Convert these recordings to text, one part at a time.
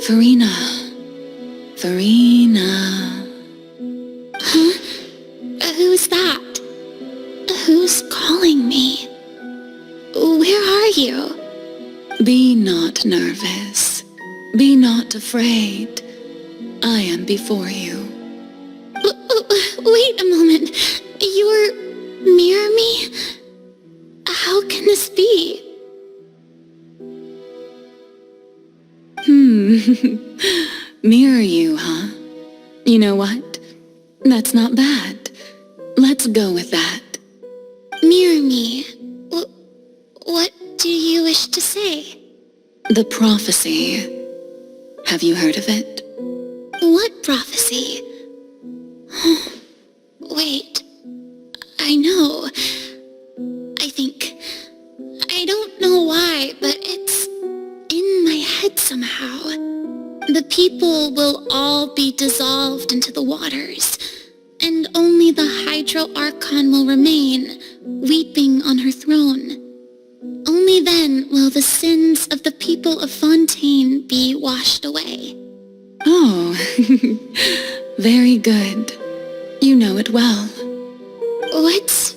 Furina. Furina. Huh? Who's that? Who's calling me? Where are you? Be not nervous. Be not afraid. I am before you. Wait a moment. You're near me? How can this be? Mirror you, huh? You know what? That's not bad. Let's go with that. Mirror me? What do you wish to say? The prophecy. Have you heard of it? What prophecy? Wait. I know. I think. I don't know why, but it's in my head somehow. The people will all be dissolved into the waters, and only the Hydro Archon will remain, weeping on her throne. Only then will the sins of the people of Fontaine be washed away. Oh, very good. You know it well. What's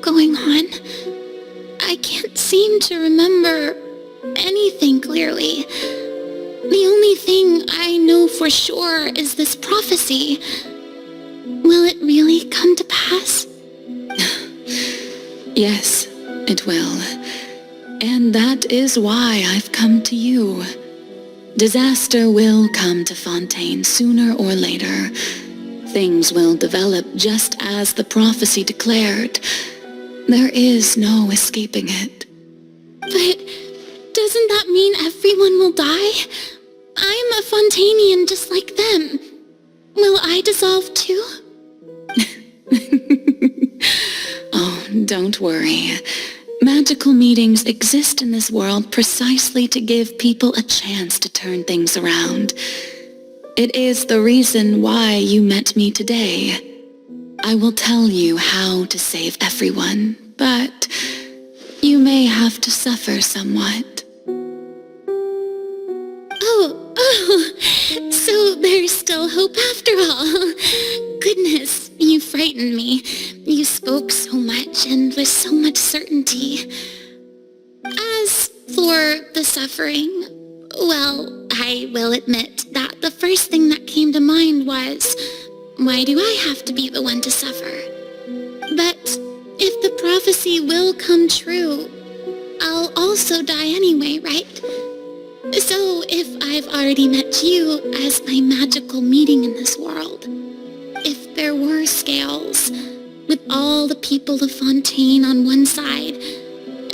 going on? I can't seem to remember anything clearly. The only thing I know for sure is this prophecy. Will it really come to pass? Yes, it will. And that is why I've come to you. Disaster will come to Fontaine sooner or later. Things will develop just as the prophecy declared. There is no escaping it. But doesn't that mean everyone will die? I'm a Fontainian just like them. Will I dissolve too? Oh, don't worry. Magical meetings exist in this world precisely to give people a chance to turn things around. It is the reason why you met me today. I will tell you how to save everyone, but you may have to suffer somewhat. Oh, so there's still hope after all. Goodness, you frightened me. You spoke so much and with so much certainty. As for the suffering, well, I will admit that the first thing that came to mind was, why do I have to be the one to suffer? But if the prophecy will come true, I'll also die anyway, right? So if I've already met you as my magical meeting in this world, if there were scales, with all the people of Fontaine on one side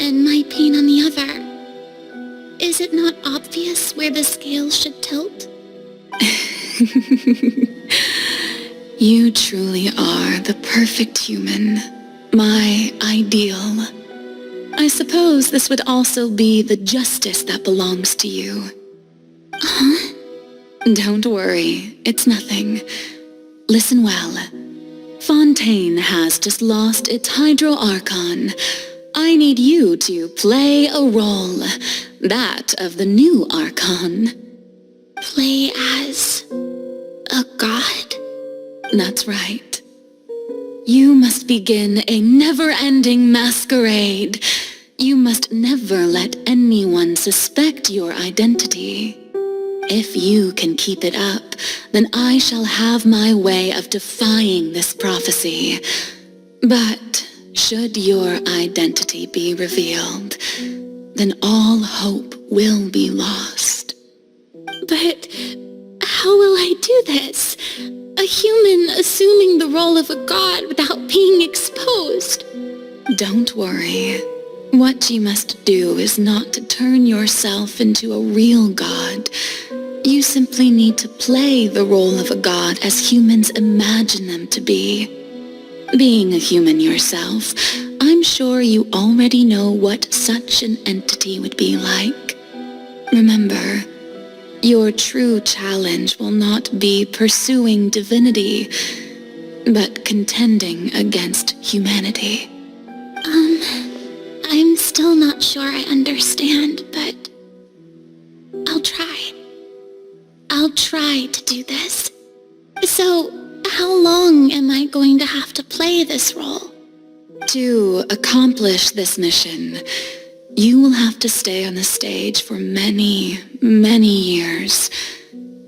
and my pain on the other, is it not obvious where the scales should tilt? You truly are the perfect human, my ideal. I suppose this would also be the justice that belongs to you. Huh? Don't worry, it's nothing. Listen well. Fontaine has just lost its Hydro Archon. I need you to play a role, that of the new Archon. Play as a god? That's right. You must begin a never-ending masquerade. You must never let anyone suspect your identity. If you can keep it up, then I shall have my way of defying this prophecy. But should your identity be revealed, then all hope will be lost. But how will I do this? A human assuming the role of a god without being exposed. Don't worry. What you must do is not to turn yourself into a real god. You simply need to play the role of a god as humans imagine them to be. Being a human yourself, I'm sure you already know what such an entity would be like. Remember, your true challenge will not be pursuing divinity, but contending against humanity. I'm still not sure I understand, but I'll try. I'll try to do this. So, how long am I going to have to play this role? To accomplish this mission, you will have to stay on the stage for many, many years.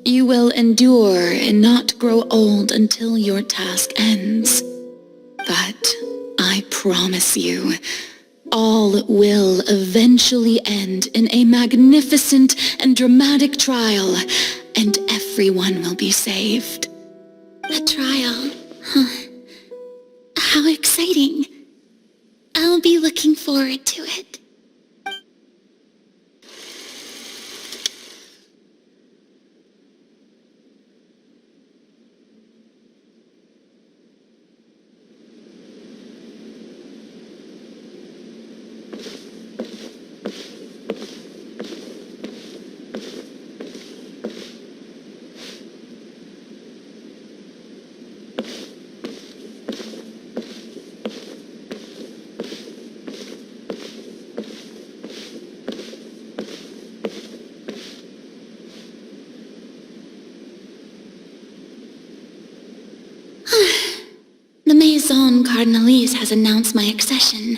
You will endure and not grow old until your task ends. But I promise you, all will eventually end in a magnificent and dramatic trial, and everyone will be saved. A trial, huh? How exciting. I'll be looking forward to it. The Maison Cardinalise has announced my accession,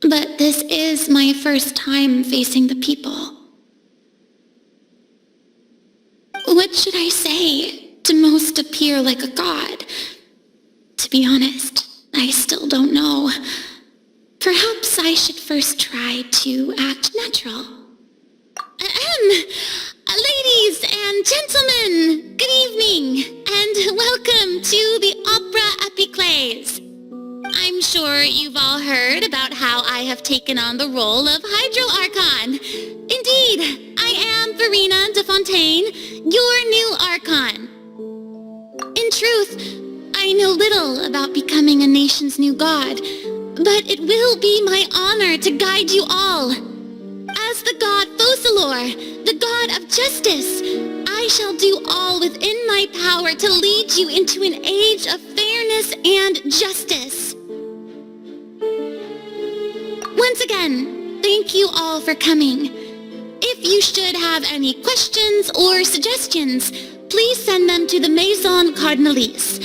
but this is my first time facing the people. What should I say to most appear like a god? To be honest, I still don't know. Perhaps I should first try to act natural. Ladies and gentlemen, good evening, and welcome to the Opera Epiclese. I'm sure you've all heard about how I have taken on the role of Hydro Archon. Indeed, I am Furina de Fontaine, your new Archon. In truth, I know little about becoming a nation's new god, but it will be my honor to guide you all. As the god Focalor, the god of justice, I shall do all within my power to lead you into an age of fairness and justice. Once again, thank you all for coming. If you should have any questions or suggestions, please send them to the Maison Cardinalise.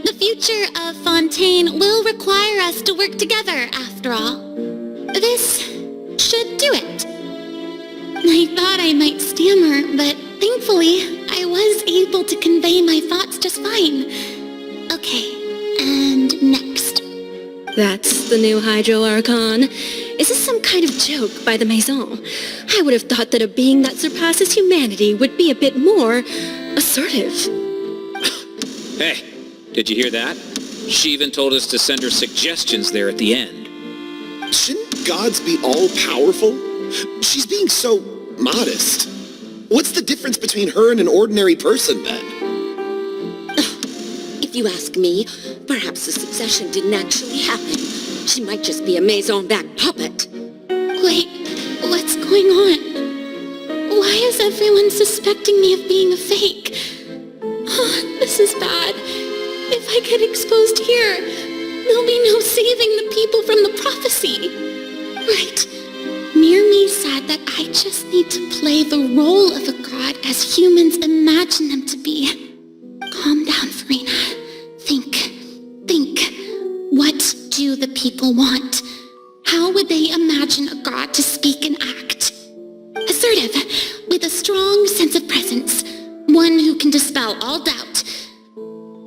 The future of Fontaine will require us to work together, after all. This should do it. I thought I might stammer, but thankfully, I was able to convey my thoughts just fine. Okay, and next. That's the new Hydro Archon. Is this some kind of joke by the Maison? I would have thought that a being that surpasses humanity would be a bit more assertive. Hey, did you hear that? She even told us to send her suggestions there at the end. Shouldn't gods be all-powerful? She's being so modest. What's the difference between her and an ordinary person, then? If you ask me, perhaps the succession didn't actually happen. She might just be a Maison-back puppet. Wait, what's going on? Why is everyone suspecting me of being a fake? Oh, this is bad. If I get exposed here, there'll be no saving the people from the prophecy. Right. Near me said that I just need to play the role of a god as humans imagine them to be. Calm down, Furina. Think. What do the people want? How would they imagine a god to speak and act? Assertive, with a strong sense of presence, can dispel all doubt.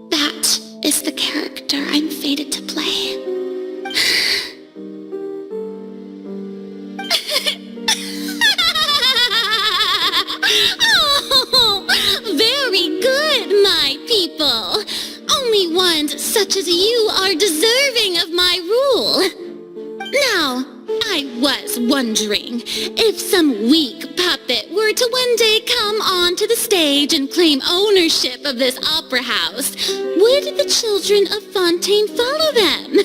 That is the character I'm fated to play. Oh, very good, my people. Only ones such as you are deserving of my rule. Now, I was wondering if some weak puppet were to one day come onto the stage and claim ownership of this opera house, would the children of Fontaine follow them?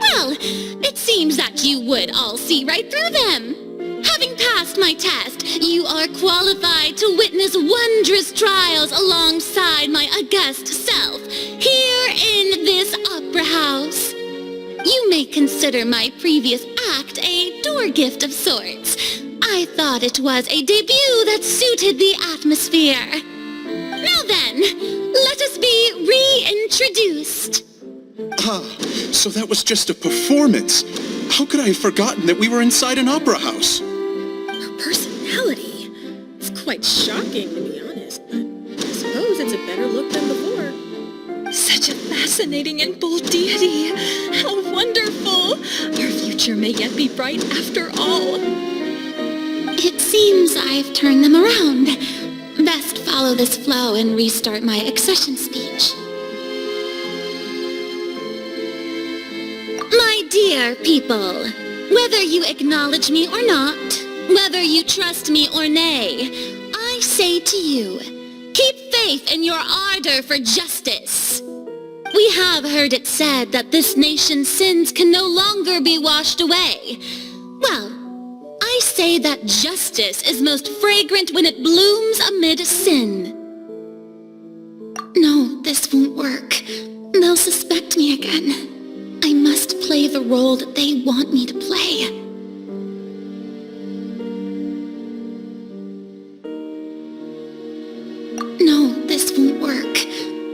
Well, it seems that you would all see right through them. Having passed my test, you are qualified to witness wondrous trials alongside my august self, here in this opera house. You may consider my previous act a door gift of sorts. I thought it was a debut that suited the atmosphere. Now then, let us be reintroduced. Ah, so that was just a performance. How could I have forgotten that we were inside an opera house? Her personality. It's quite shocking, to be honest, but I suppose it's a better look than before. Such a fascinating and bold deity. How wonderful. Our future may yet be bright after all. It seems I've turned them around. Best follow this flow and restart my accession speech. My dear people, whether you acknowledge me or not, whether you trust me or nay, I say to you, keep faith in your ardor for justice. We have heard it said that this nation's sins can no longer be washed away. Well, I say that justice is most fragrant when it blooms amid sin. No, this won't work. They'll suspect me again. I must play the role that they want me to play. No, this won't work.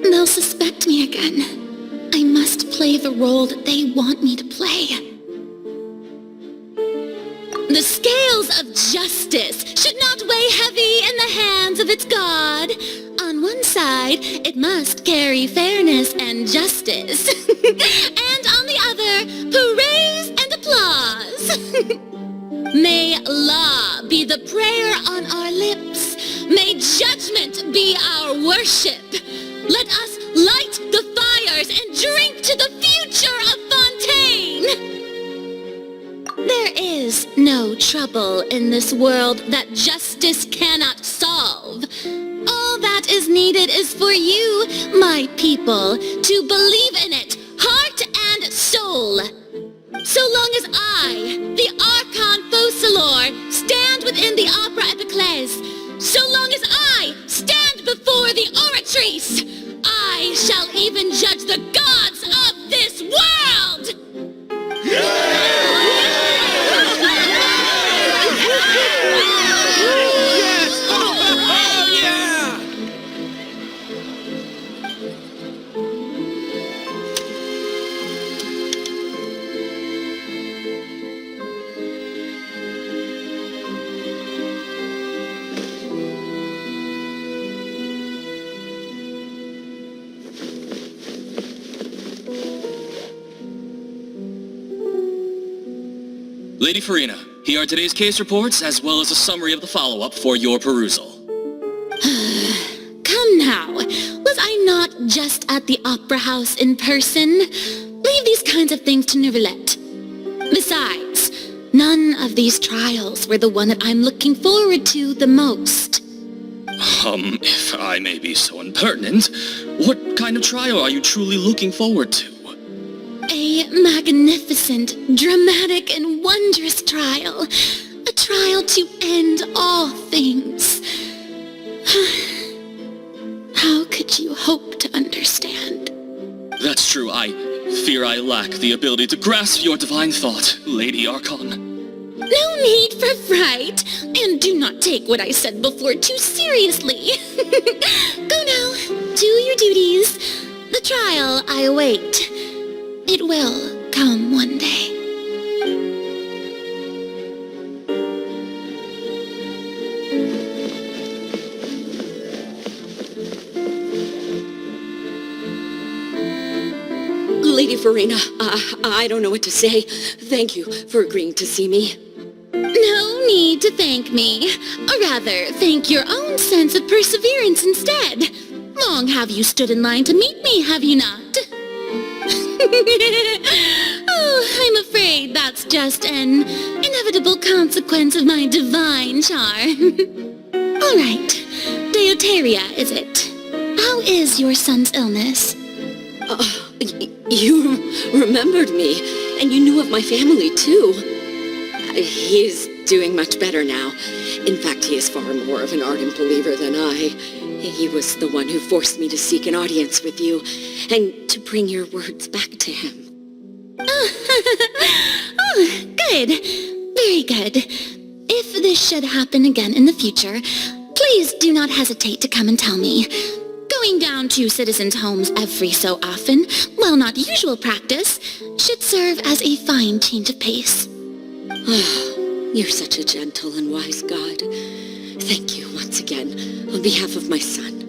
They'll suspect me again. I must play the role that they want me to play. The scales of justice should not weigh heavy in the hands of its God. On one side, it must carry fairness and justice. And on the other, praise and applause. May law be the prayer on our lips. May judgment be our worship. Let us light the fires and drink to the future of Fontaine. There is no trouble in this world that justice cannot solve. All that is needed is for you, my people, to believe in it, heart and soul. So long as I, the Archon Focalor, stand within the Opera Epiclese, so long as I stand before the Oratrice, I shall even judge the gods of this world! Lady Furina, here are today's case reports as well as a summary of the follow-up for your perusal. Come now, was I not just at the Opera House in person? Leave these kinds of things to Neuvillette. Besides, none of these trials were the one that I'm looking forward to the most. If I may be so impertinent, what kind of trial are you truly looking forward to? A magnificent, dramatic, and wondrous trial. A trial to end all things. How could you hope to understand? That's true. I fear I lack the ability to grasp your divine thought, Lady Archon. No need for fright, and do not take what I said before too seriously. Go now, do your duties. The trial I await. It will come one day. Lady Furina, I don't know what to say. Thank you for agreeing to see me. No need to thank me. Or rather, thank your own sense of perseverance instead. Long have you stood in line to meet me, have you not? Oh, I'm afraid that's just an inevitable consequence of my divine charm. All right. Deuteria, is it? How is your son's illness? You remembered me, and you knew of my family, too. He is doing much better now. In fact, he is far more of an ardent believer than I. He was the one who forced me to seek an audience with you, and to bring your words back to him. Oh, good. Very good. If this should happen again in the future, please do not hesitate to come and tell me. Going down to citizens' homes every so often, while not usual practice, should serve as a fine change of pace. You're such a gentle and wise God. Thank you once again, on behalf of my son.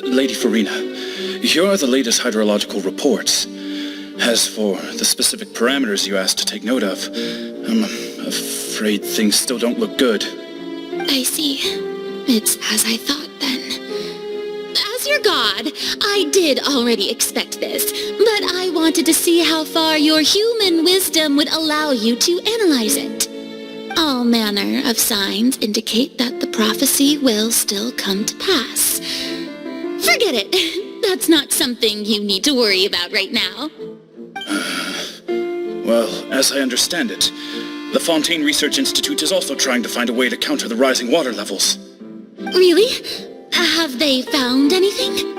Lady Furina, here are the latest hydrological reports. As for the specific parameters you asked to take note of, I'm afraid things still don't look good. I see. It's as I thought, then. As your god, I did already expect this, but I wanted to see how far your human wisdom would allow you to analyze it. All manner of signs indicate that the prophecy will still come to pass. Forget it. That's not something you need to worry about right now. Well, as I understand it, the Fontaine Research Institute is also trying to find a way to counter the rising water levels. Really? Have they found anything?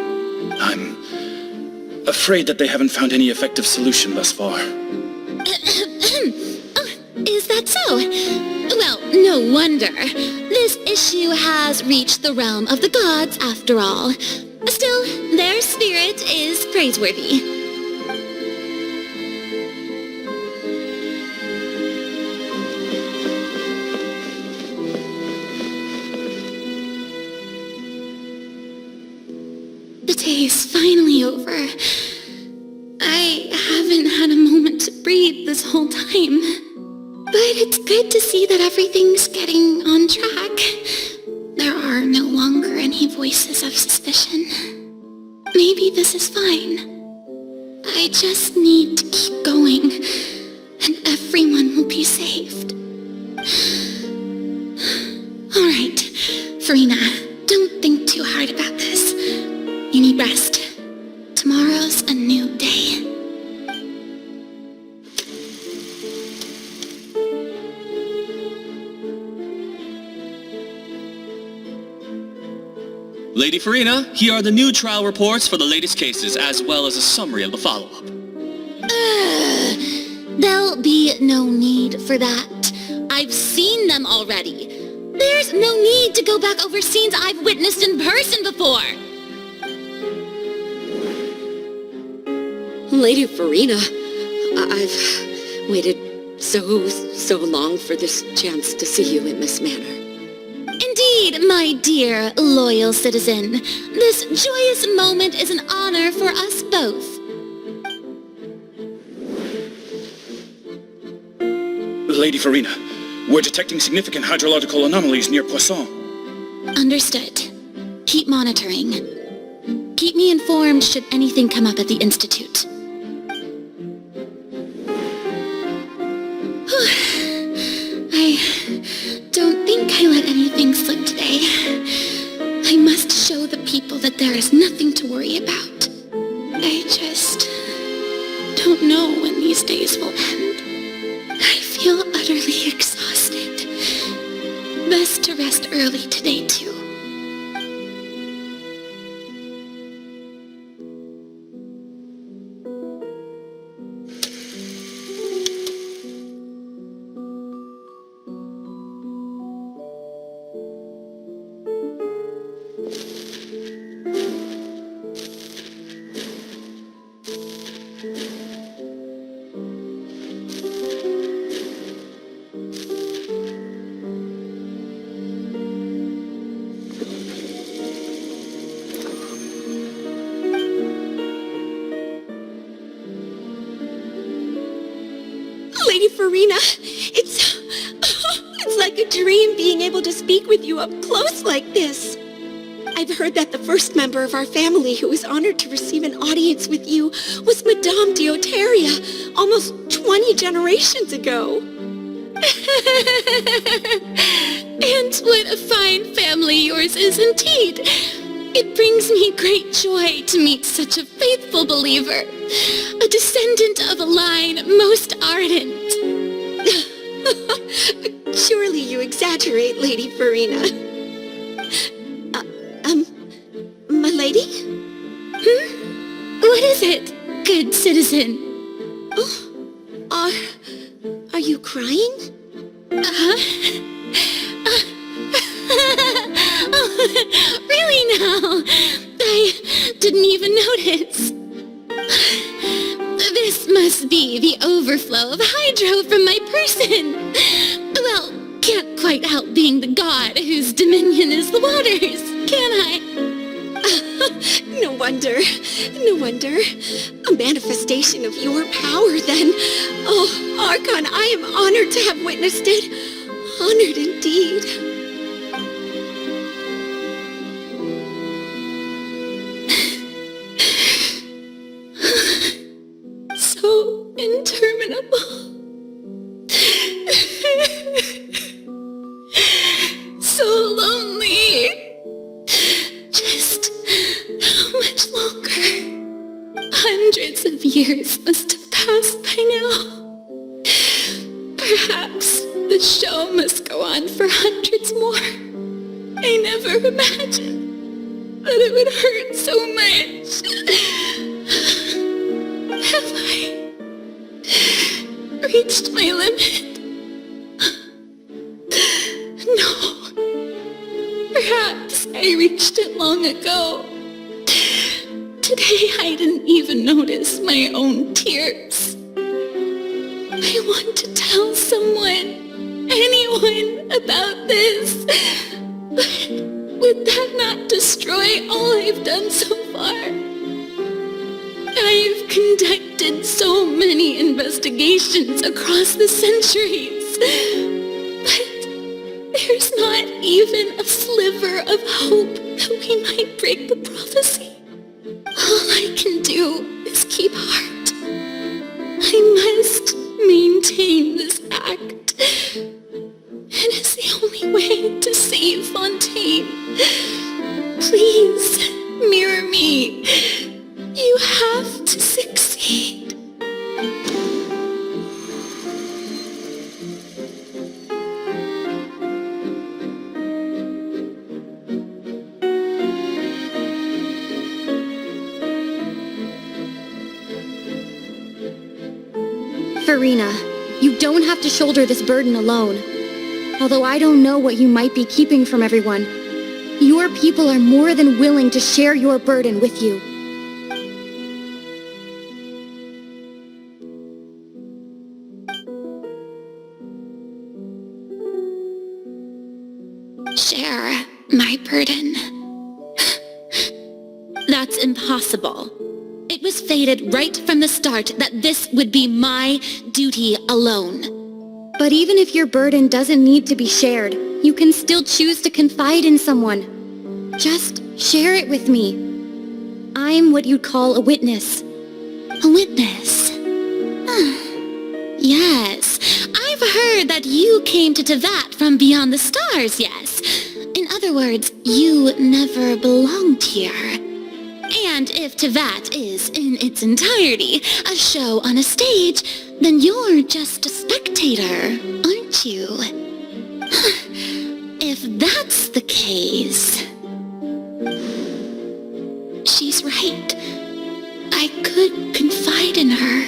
I'm afraid that they haven't found any effective solution thus far. Is that so? Well, no wonder. This issue has reached the realm of the gods, after all. Still, their spirit is praiseworthy. The day is finally over. I haven't had a moment to breathe this whole time. But it's good to see that everything's getting on track. There are no longer any voices of suspicion. Maybe this is fine. I just need to keep going, and everyone will be saved. All right, Furina, don't think too hard about this. You need rest. Tomorrow's a new day. Lady Furina, here are the new trial reports for the latest cases, as well as a summary of the follow-up. There'll be no need for that. I've seen them already. There's no need to go back over scenes I've witnessed in person before. Lady Furina, I've waited so long for this chance to see you in this manner. Indeed, my dear, loyal citizen. This joyous moment is an honor for us both. Lady Furina, we're detecting significant hydrological anomalies near Poisson. Understood. Keep monitoring. Keep me informed should anything come up at the Institute. I don't think I let anything slip today. I must show the people that there is nothing to worry about. I just don't know when these days will end. I feel utterly exhausted. Best to rest early today, too. Furina, it's like a dream being able to speak with you up close like this. I've heard that the first member of our family who was honored to receive an audience with you was Madame Deoteria, almost 20 generations ago. And what a fine family yours is indeed. It brings me great joy to meet such a faithful believer, a descendant of a line most ardent. Surely you exaggerate, Lady Furina. My lady? What is it, good citizen? Oh, are you crying? Really now? I didn't even notice. This must be the overflow of hydro from my person. Well, can't quite help being the god whose dominion is the waters, can I? No wonder. No wonder. A manifestation of your power, then. Oh, Archon, I am honored to have witnessed it. Honored indeed. So interminable. So lonely. Just how much longer? Hundreds of years must have passed by now. Perhaps the show must go on for hundreds more. I never imagined that it would hurt so much. Have I reached my limit? No. Perhaps I reached it long ago. Today I didn't even notice my own tears. I want to tell someone, anyone, about this. But would that not destroy all I've done so far? I've conducted so many investigations across the centuries, but there's not even a sliver of hope that we might break the prophecy. All I can do is keep heart. I must maintain this act. It is the only way to save Fontaine. Please, mirror me. You have to succeed. Furina, you don't have to shoulder this burden alone. Although I don't know what you might be keeping from everyone, your people are more than willing to share your burden with you. Share my burden. That's impossible. It was fated right from the start that this would be my duty alone. But even if your burden doesn't need to be shared, you can still choose to confide in someone. Just share it with me. I'm what you'd call a witness. A witness? Yes, I've heard that you came to Tevat from beyond the stars, yes. In other words, you never belonged here. And if Tevat is, in its entirety, a show on a stage, then you're just a spectator, aren't you? If that's the case... She's right. I could confide in her,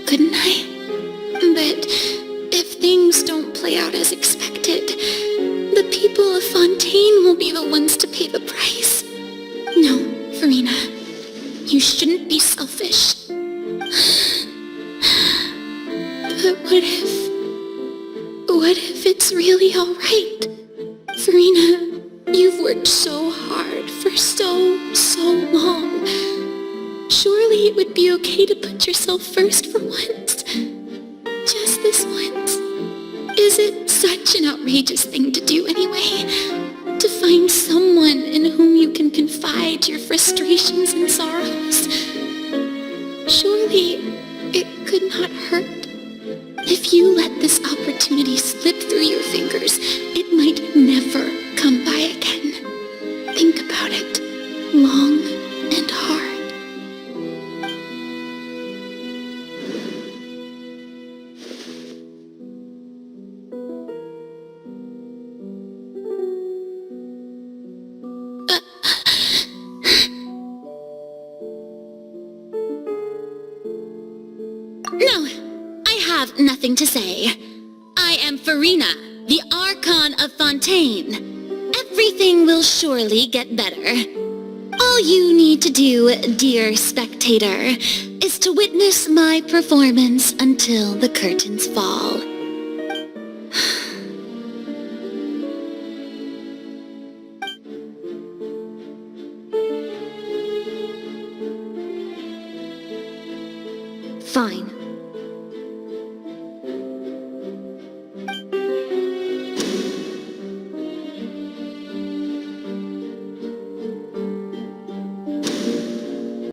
couldn't I? But if things don't play out as expected, the people of Fontaine will be the ones to pay the price. No, Furina, you shouldn't be selfish. But what if it's really all right? Furina, you've worked so hard for so long. Surely it would be okay to put yourself first for once. Just this once. such an outrageous thing to do anyway. To find someone in whom you can confide your frustrations and sorrows. Surely it could not hurt. If you let this opportunity slip through your fingers, it might never come by again. Think about it long and hard. No, I have nothing to say. I am Furina, the Archon of Fontaine. Everything will surely get better. All you need to do, dear spectator, is to witness my performance until the curtains fall. Fine.